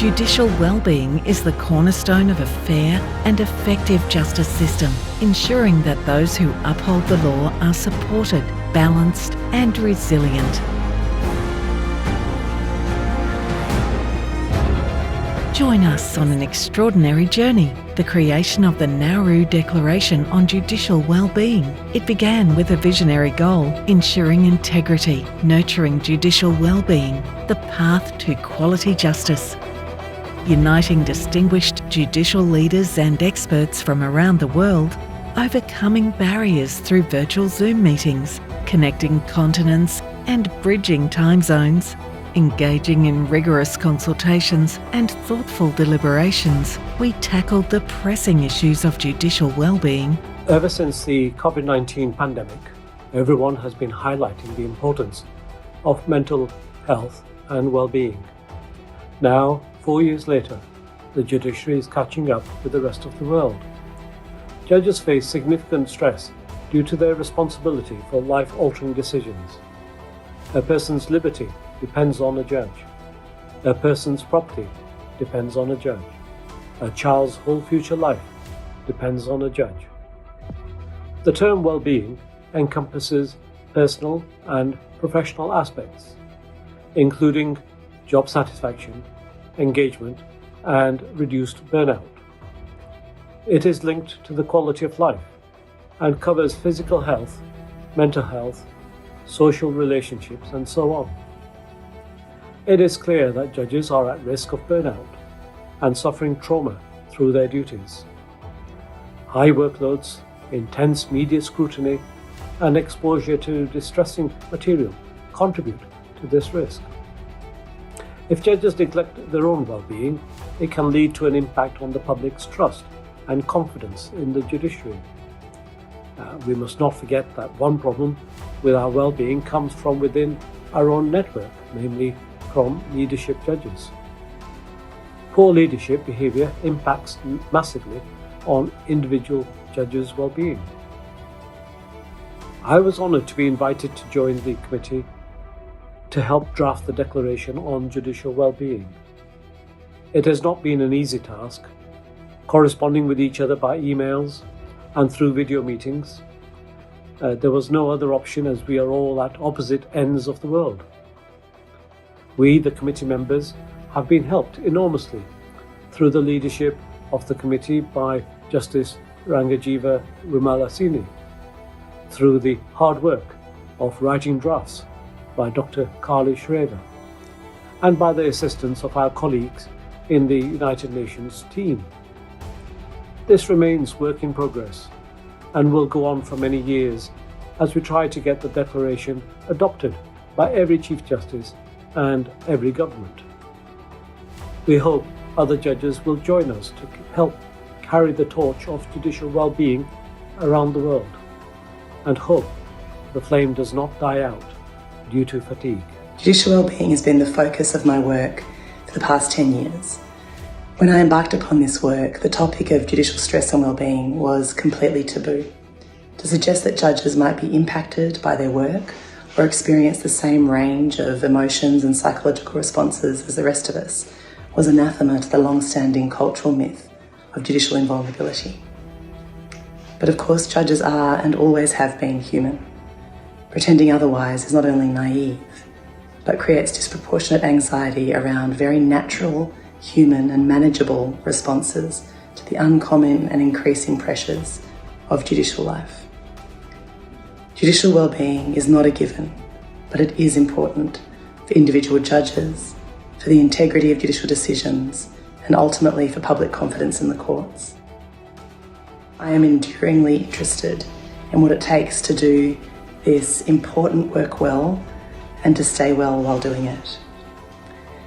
Judicial well-being is the cornerstone of a fair and effective justice system, ensuring that those who uphold the law are supported, balanced and resilient. Join us on an extraordinary journey, the creation of the Nauru Declaration on Judicial Wellbeing. It began with a visionary goal, ensuring integrity, nurturing judicial wellbeing, the path to quality justice. Uniting distinguished judicial leaders and experts from around the world, overcoming barriers through virtual Zoom meetings, connecting continents and bridging time zones, engaging in rigorous consultations and thoughtful deliberations, we tackled the pressing issues of judicial well-being. Ever since the COVID-19 pandemic, everyone has been highlighting the importance of mental health and well-being. Now, 4 years later, the judiciary is catching up with the rest of the world. Judges face significant stress due to their responsibility for life-altering decisions. A person's liberty depends on a judge. A person's property depends on a judge. A child's whole future life depends on a judge. The term well-being encompasses personal and professional aspects, including job satisfaction, engagement, and reduced burnout. It is linked to the quality of life and covers physical health, mental health, social relationships, and so on. It is clear that judges are at risk of burnout and suffering trauma through their duties. High workloads, intense media scrutiny, and exposure to distressing material contribute to this risk. If judges neglect their own well-being, it can lead to an impact on the public's trust and confidence in the judiciary. We must not forget that one problem with our well-being comes from within our own network, namely from leadership judges. Poor leadership behaviour impacts massively on individual judges' well-being. I was honoured to be invited to join the committee to help draft the Declaration on Judicial Wellbeing. It has not been an easy task, corresponding with each other by emails and through video meetings. There was no other option as we are all at opposite ends of the world. We, the committee members, have been helped enormously through the leadership of the committee by Justice Rangajiva Wimalasini, through the hard work of writing drafts by Dr. Kali Schrader, and by the assistance of our colleagues in the United Nations team. This remains work in progress and will go on for many years as we try to get the declaration adopted by every Chief Justice and every government. We hope other judges will join us to help carry the torch of judicial well-being around the world, and hope the flame does not die out due to fatigue. Judicial wellbeing has been the focus of my work for the past 10 years. When I embarked upon this work, the topic of judicial stress and wellbeing was completely taboo. To suggest that judges might be impacted by their work or experience the same range of emotions and psychological responses as the rest of us was anathema to the long-standing cultural myth of judicial invulnerability. But of course, judges are and always have been human. Pretending otherwise is not only naive, but creates disproportionate anxiety around very natural, human and manageable responses to the uncommon and increasing pressures of judicial life. Judicial wellbeing is not a given, but it is important for individual judges, for the integrity of judicial decisions, and ultimately for public confidence in the courts. I am enduringly interested in what it takes to do this important work well and to stay well while doing it.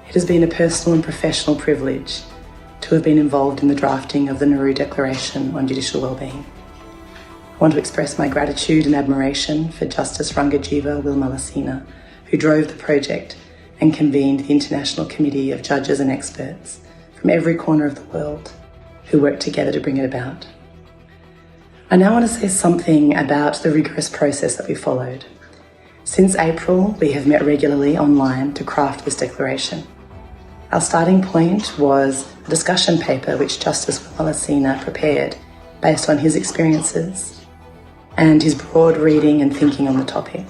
It has been a personal and professional privilege to have been involved in the drafting of the Nauru Declaration on Judicial Wellbeing. I want to express my gratitude and admiration for Justice Rangajiva Wimalasini, who drove the project and convened the International Committee of Judges and Experts from every corner of the world who worked together to bring it about. I now want to say something about the rigorous process that we followed. Since April, we have met regularly online to craft this declaration. Our starting point was a discussion paper which Justice Wallace prepared based on his experiences and his broad reading and thinking on the topic,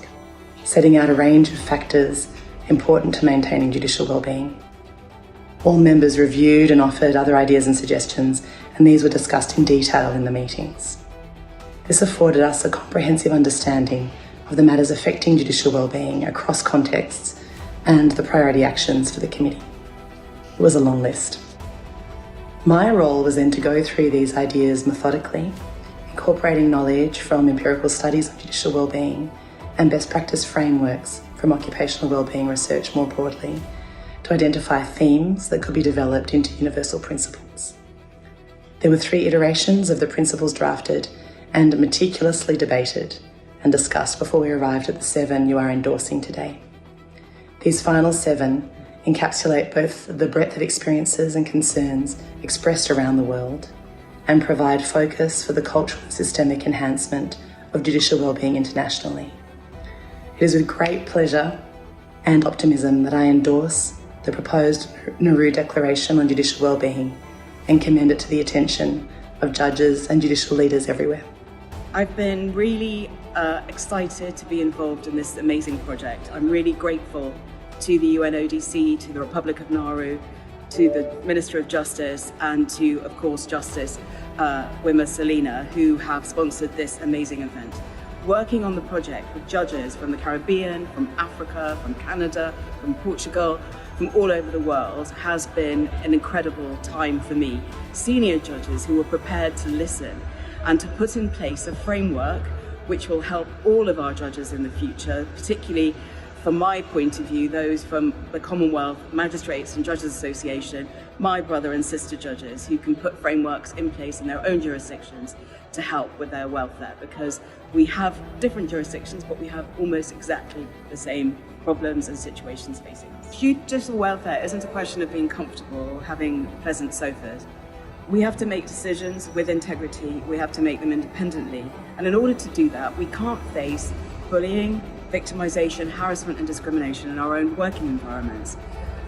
setting out a range of factors important to maintaining judicial wellbeing. All members reviewed and offered other ideas and suggestions, and these were discussed in detail in the meetings. This afforded us a comprehensive understanding of the matters affecting judicial wellbeing across contexts and the priority actions for the committee. It was a long list. My role was then to go through these ideas methodically, incorporating knowledge from empirical studies on judicial wellbeing and best practice frameworks from occupational wellbeing research more broadly, to identify themes that could be developed into universal principles. There were 3 iterations of the principles drafted and meticulously debated and discussed before we arrived at the 7 you are endorsing today. These final 7 encapsulate both the breadth of experiences and concerns expressed around the world and provide focus for the cultural and systemic enhancement of judicial wellbeing internationally. It is with great pleasure and optimism that I endorse the proposed Nauru Declaration on Judicial Wellbeing and commend it to the attention of judges and judicial leaders everywhere. I've been really excited to be involved in this amazing project. I'm really grateful to the UNODC, to the Republic of Nauru, to the Minister of Justice, and to, of course, Justice Wima Salina, who have sponsored this amazing event. Working on the project with judges from the Caribbean, from Africa, from Canada, from Portugal, from all over the world has been an incredible time for me. Senior judges who were prepared to listen and to put in place a framework which will help all of our judges in the future, particularly from my point of view, those from the Commonwealth Magistrates and Judges Association, my brother and sister judges who can put frameworks in place in their own jurisdictions to help with their welfare, because we have different jurisdictions, but we have almost exactly the same problems and situations facing us. Judicial welfare isn't a question of being comfortable or having pleasant sofas. We have to make decisions with integrity, we have to make them independently, and in order to do that, we can't face bullying, victimization, harassment and discrimination in our own working environments.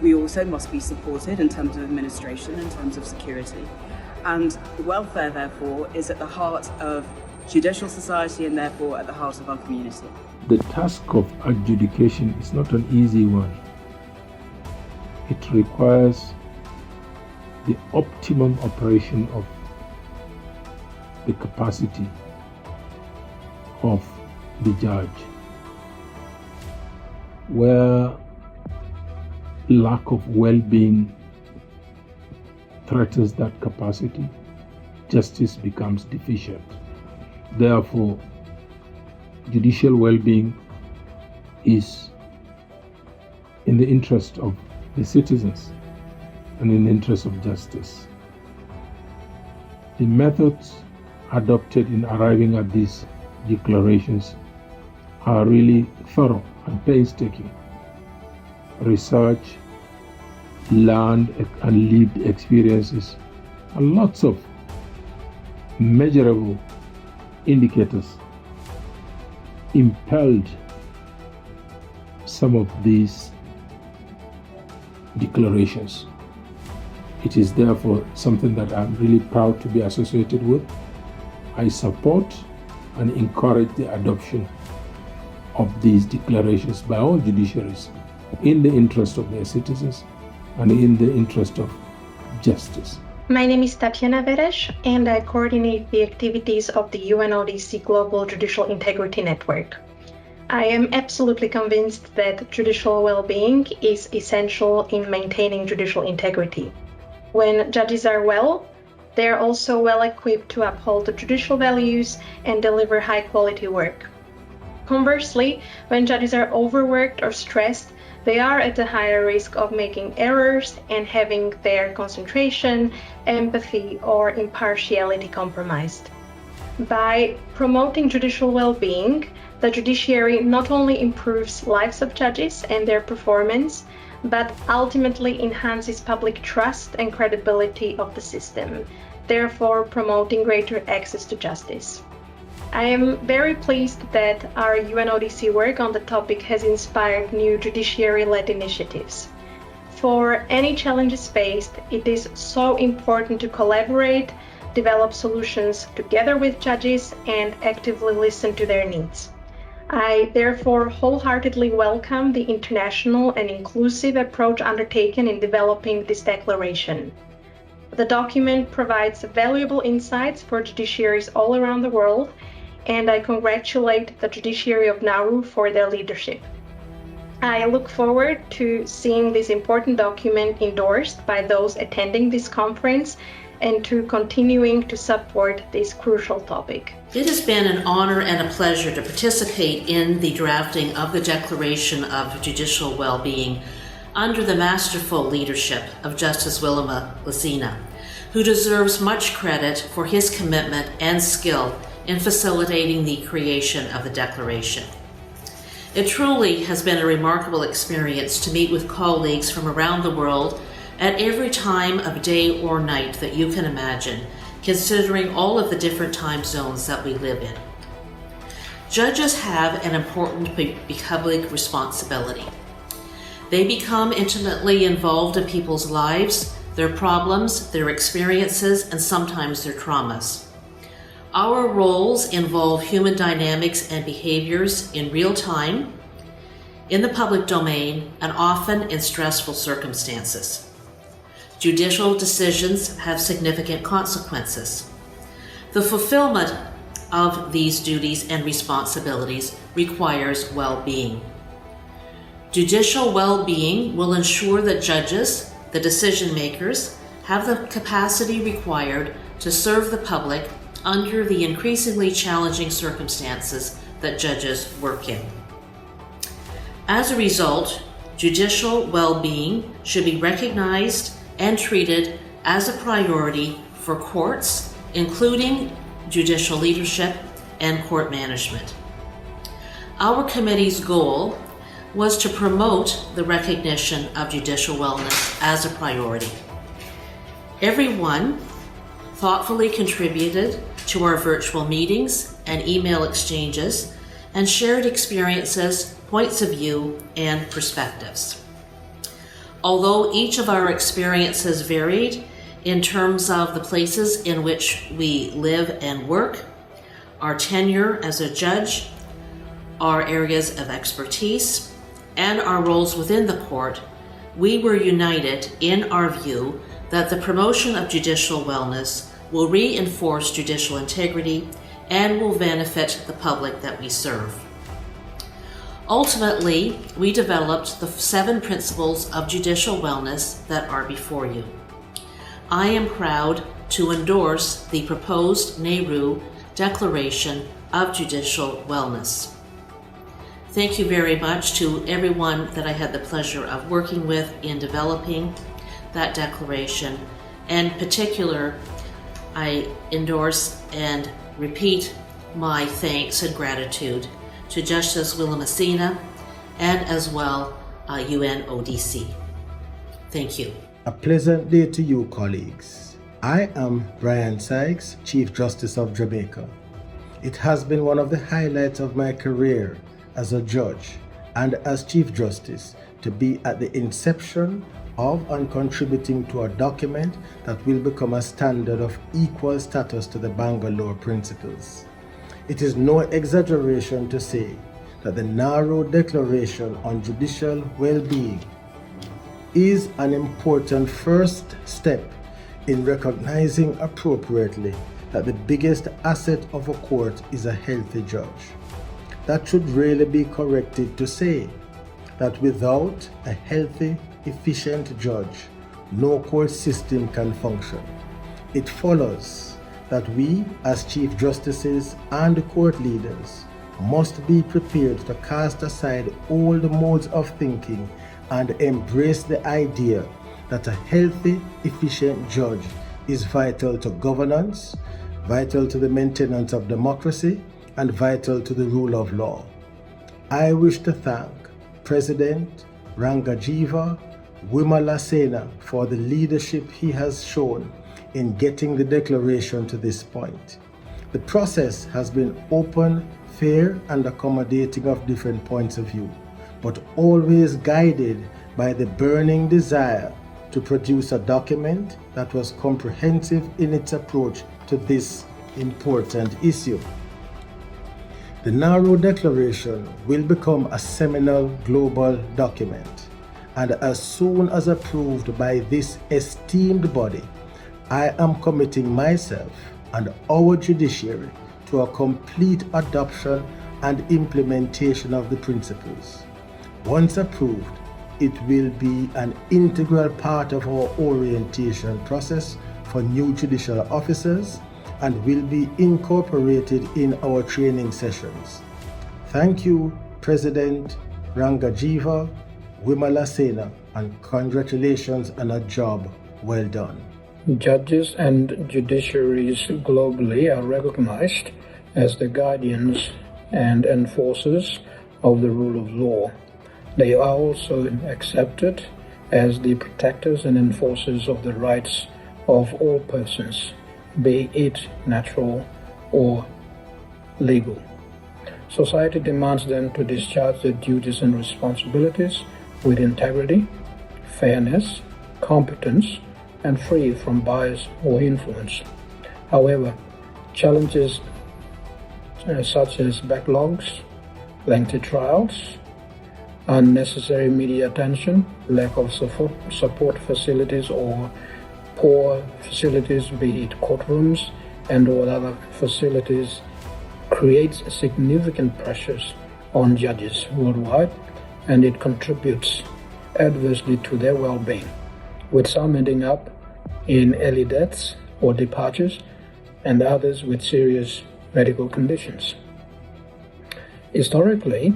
We also must be supported in terms of administration, in terms of security. And welfare, therefore, is at the heart of judicial society and therefore at the heart of our community. The task of adjudication is not an easy one. It requires the optimum operation of the capacity of the judge. Where lack of well-being threatens that capacity, justice becomes deficient. Therefore, judicial well-being is in the interest of the citizens and in the interest of justice. The methods adopted in arriving at these declarations are really thorough and painstaking. Research, learned and lived experiences, and lots of measurable indicators impelled some of these declarations. It is therefore something that I'm really proud to be associated with. I support and encourage the adoption of these declarations by all judiciaries in the interest of their citizens and in the interest of justice. My name is Tatiana Veres, and I coordinate the activities of the UNODC Global Judicial Integrity Network. I am absolutely convinced that judicial well-being is essential in maintaining judicial integrity. When judges are well, they are also well equipped to uphold the judicial values and deliver high-quality work. Conversely, when judges are overworked or stressed, they are at a higher risk of making errors and having their concentration, empathy, or impartiality compromised. By promoting judicial well-being, the judiciary not only improves lives of judges and their performance, but ultimately enhances public trust and credibility of the system, therefore promoting greater access to justice. I am very pleased that our UNODC work on the topic has inspired new judiciary-led initiatives. For any challenges faced, it is so important to collaborate, develop solutions together with judges, and actively listen to their needs. I therefore wholeheartedly welcome the international and inclusive approach undertaken in developing this declaration. The document provides valuable insights for judiciaries all around the world, and I congratulate the judiciary of Nauru for their leadership. I look forward to seeing this important document endorsed by those attending this conference and to continuing to support this crucial topic. It has been an honor and a pleasure to participate in the drafting of the Declaration of Judicial Well-Being under the masterful leadership of Justice Willema Lasina, who deserves much credit for his commitment and skill in facilitating the creation of the Declaration. It truly has been a remarkable experience to meet with colleagues from around the world at every time of day or night that you can imagine, considering all of the different time zones that we live in. Judges have an important public responsibility. They become intimately involved in people's lives, their problems, their experiences, and sometimes their traumas. Our roles involve human dynamics and behaviors in real time, in the public domain, and often in stressful circumstances. Judicial decisions have significant consequences. The fulfillment of these duties and responsibilities requires well-being. Judicial well-being will ensure that judges, the decision makers, have the capacity required to serve the public under the increasingly challenging circumstances that judges work in. As a result, judicial well-being should be recognized and treated as a priority for courts, including judicial leadership and court management. Our committee's goal was to promote the recognition of judicial wellness as a priority. Everyone thoughtfully contributed to our virtual meetings and email exchanges and shared experiences, points of view, and perspectives. Although each of our experiences varied in terms of the places in which we live and work, our tenure as a judge, our areas of expertise, and our roles within the court, we were united in our view that the promotion of judicial wellness will reinforce judicial integrity and will benefit the public that we serve. Ultimately, we developed the 7 principles of judicial wellness that are before you. I am proud to endorse the proposed Nauru Declaration of Judicial Wellness. Thank you very much to everyone that I had the pleasure of working with in developing that declaration. In particular, I endorse and repeat my thanks and gratitude to Justice Willema Lasina and as well UNODC. Thank you. A pleasant day to you, colleagues. I am Brian Sykes, Chief Justice of Jamaica. It has been one of the highlights of my career as a judge and as Chief Justice to be at the inception of and contributing to a document that will become a standard of equal status to the Bangalore Principles. It is no exaggeration to say that the Nauru Declaration on Judicial Well-Being is an important first step in recognizing appropriately that the biggest asset of a court is a healthy judge. That should really be corrected to say that without a healthy, efficient judge, no court system can function. It follows that we as Chief Justices and court leaders must be prepared to cast aside old modes of thinking and embrace the idea that a healthy, efficient judge is vital to governance, vital to the maintenance of democracy, and vital to the rule of law. I wish to thank President Rangajiva Willema Lasina for the leadership he has shown in getting the declaration to this point. The process has been open, fair, and accommodating of different points of view, but always guided by the burning desire to produce a document that was comprehensive in its approach to this important issue. The Nauru Declaration will become a seminal global document, and as soon as approved by this esteemed body, I am committing myself and our judiciary to a complete adoption and implementation of the principles. Once approved, it will be an integral part of our orientation process for new judicial officers and will be incorporated in our training sessions. Thank you, President Rangajiva Wimalasena, and congratulations on a job well done. Judges and judiciaries globally are recognized as the guardians and enforcers of the rule of law. They are also accepted as the protectors and enforcers of the rights of all persons, be it natural or legal. Society demands them to discharge their duties and responsibilities with integrity, fairness, competence, and free from bias or influence. However, challenges such as backlogs, lengthy trials, unnecessary media attention, lack of support facilities or poor facilities, be it courtrooms and or other facilities, creates significant pressures on judges worldwide, and it contributes adversely to their well-being, with some ending up in early deaths or departures and others with serious medical conditions. Historically,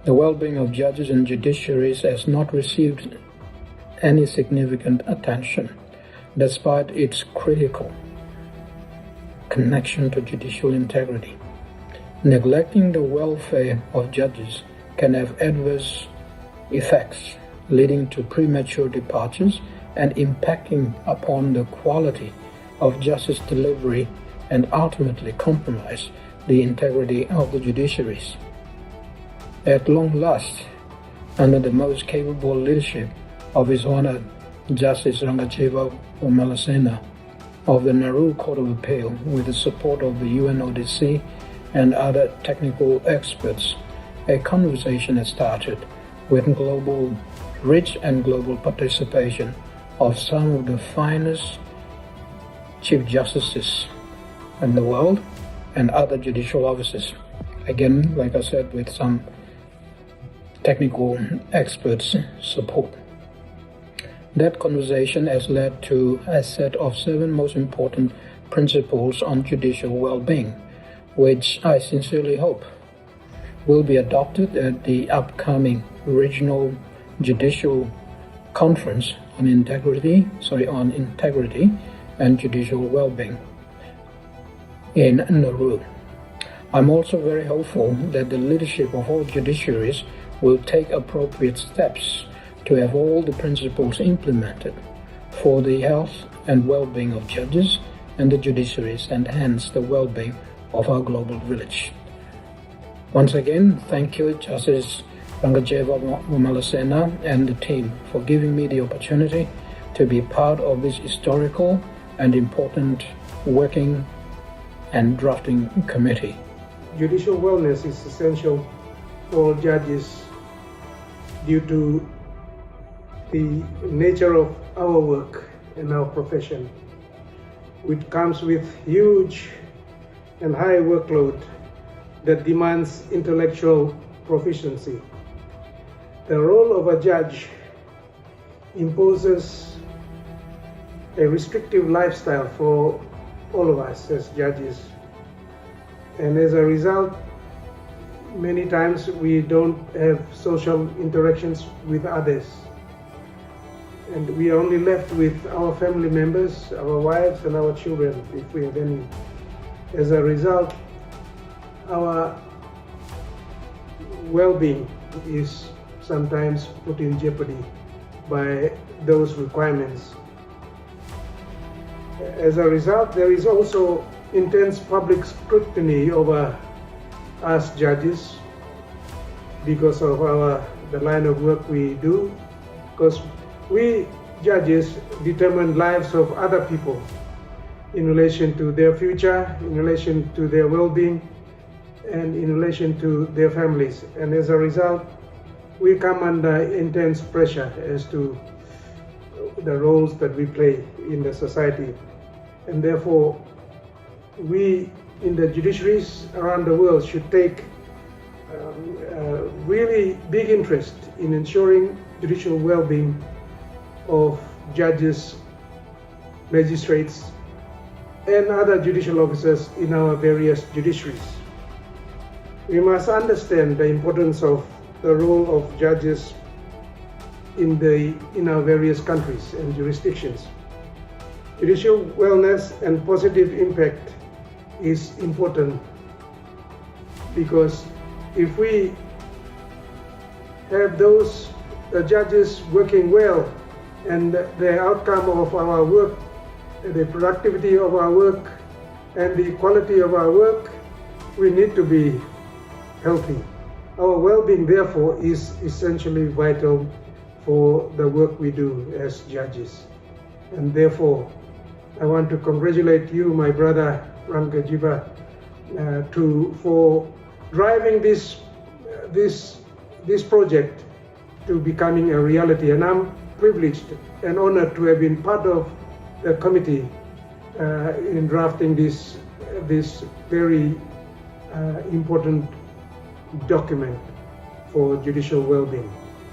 the well-being of judges and judiciaries has not received any significant attention, despite its critical connection to judicial integrity. Neglecting the welfare of judges can have adverse effects, leading to premature departures and impacting upon the quality of justice delivery and ultimately compromise the integrity of the judiciaries. At long last, under the most capable leadership of His Honor Justice Rangajiva Wimalasena of the Nauru Court of Appeal, with the support of the UNODC and other technical experts, a conversation has started with global reach and global participation of some of the finest Chief Justices in the world and other judicial officers. Again, like I said, with some technical experts' support. That conversation has led to a set of 7 most important principles on judicial well-being, which I sincerely hope will be adopted at the upcoming Regional Judicial Conference on integrity and judicial well-being in Nauru. I'm also very hopeful that the leadership of all judiciaries will take appropriate steps to have all the principles implemented for the health and well-being of judges and the judiciaries, and hence the well-being of our global village. Once again, thank you, Justice Rangajiva Wimalasena and the team, for giving me the opportunity to be part of this historical and important working and drafting committee. Judicial wellness is essential for judges due to the nature of our work and our profession, which comes with huge and high workload that demands intellectual proficiency. The role of a judge imposes a restrictive lifestyle for all of us as judges, and as a result, many times we don't have social interactions with others, and we are only left with our family members, our wives and our children, if we have any. As a result, our well-being is sometimes put in jeopardy by those requirements. As a result, there is also intense public scrutiny over us judges because of the line of work we do, because we judges determine lives of other people in relation to their future, in relation to their well-being, and in relation to their families. And as a result, we come under intense pressure as to the roles that we play in the society. And therefore, we in the judiciaries around the world should take really big interest in ensuring judicial well-being of judges, magistrates, and other judicial officers in our various judiciaries. We must understand the importance of the role of judges in our various countries and jurisdictions. Judicial wellness and positive impact is important because if we have the judges working well and the outcome of our work, the productivity of our work and the quality of our work, we need to be healthy. Our well-being, therefore, is essentially vital for the work we do as judges. And therefore, I want to congratulate you, my brother Rangajiba, for driving this project to becoming a reality. And I'm privileged and honored to have been part of the committee in drafting this very important document for judicial well-being.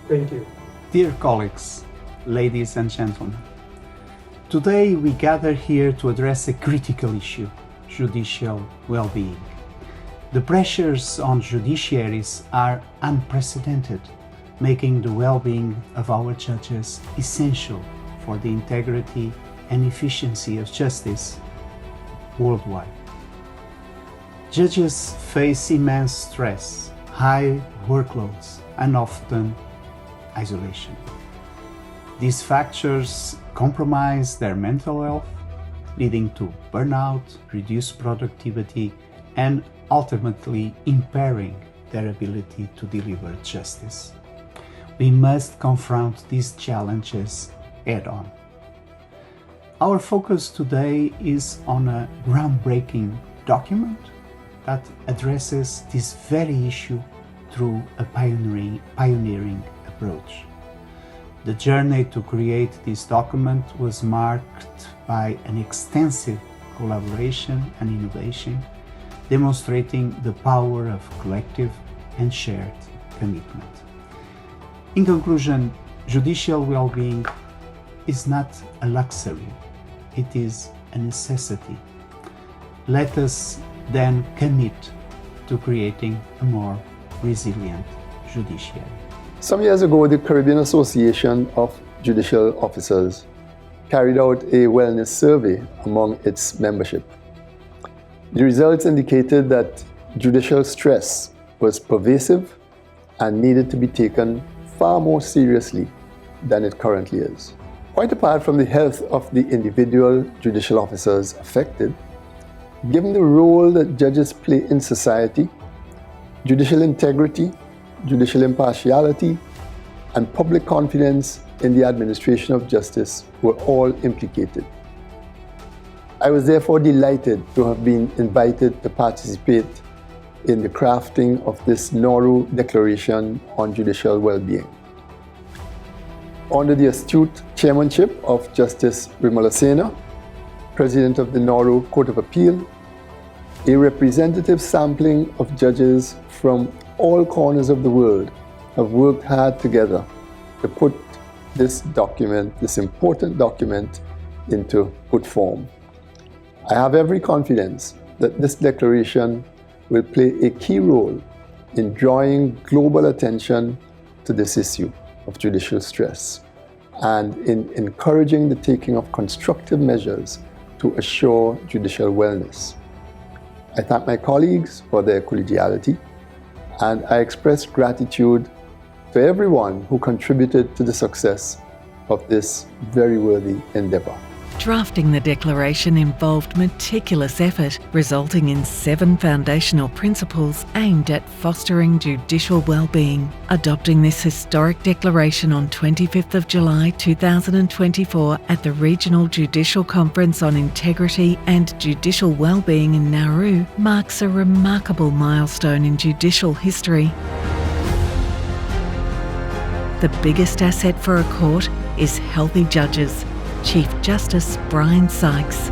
Thank you. Dear colleagues, ladies and gentlemen, today we gather here to address a critical issue, judicial well-being. The pressures on judiciaries are unprecedented, making the well-being of our judges essential for the integrity and efficiency of justice worldwide. Judges face immense stress, high workloads, and often isolation. These factors compromise their mental health, leading to burnout, reduced productivity, and ultimately impairing their ability to deliver justice. We must confront these challenges head-on. Our focus today is on a groundbreaking document that addresses this very issue through a pioneering approach. The journey to create this document was marked by an extensive collaboration and innovation, demonstrating the power of collective and shared commitment. In conclusion, judicial well-being is not a luxury, it is a necessity. Let us then commit to creating a more resilient judiciary. Some years ago, the Caribbean Association of Judicial Officers carried out a wellness survey among its membership. The results indicated that judicial stress was pervasive and needed to be taken far more seriously than it currently is. Quite apart from the health of the individual judicial officers affected, given the role that judges play in society, judicial integrity, judicial impartiality, and public confidence in the administration of justice were all implicated. I was therefore delighted to have been invited to participate in the crafting of this Nauru Declaration on Judicial Well-being. Under the astute chairmanship of Justice Vimalasena, President of the Nauru Court of Appeal, a representative sampling of judges from all corners of the world have worked hard together to put this document, this important document, into good form. I have every confidence that this declaration will play a key role in drawing global attention to this issue of judicial stress and in encouraging the taking of constructive measures to assure judicial wellness. I thank my colleagues for their collegiality, and I express gratitude to everyone who contributed to the success of this very worthy endeavor. Drafting the declaration involved meticulous effort, resulting in 7 foundational principles aimed at fostering judicial well-being. Adopting this historic declaration on 25th of July 2024 at the Regional Judicial Conference on Integrity and Judicial Wellbeing in Nauru marks a remarkable milestone in judicial history. The biggest asset for a court is healthy judges. Chief Justice Brian Sykes.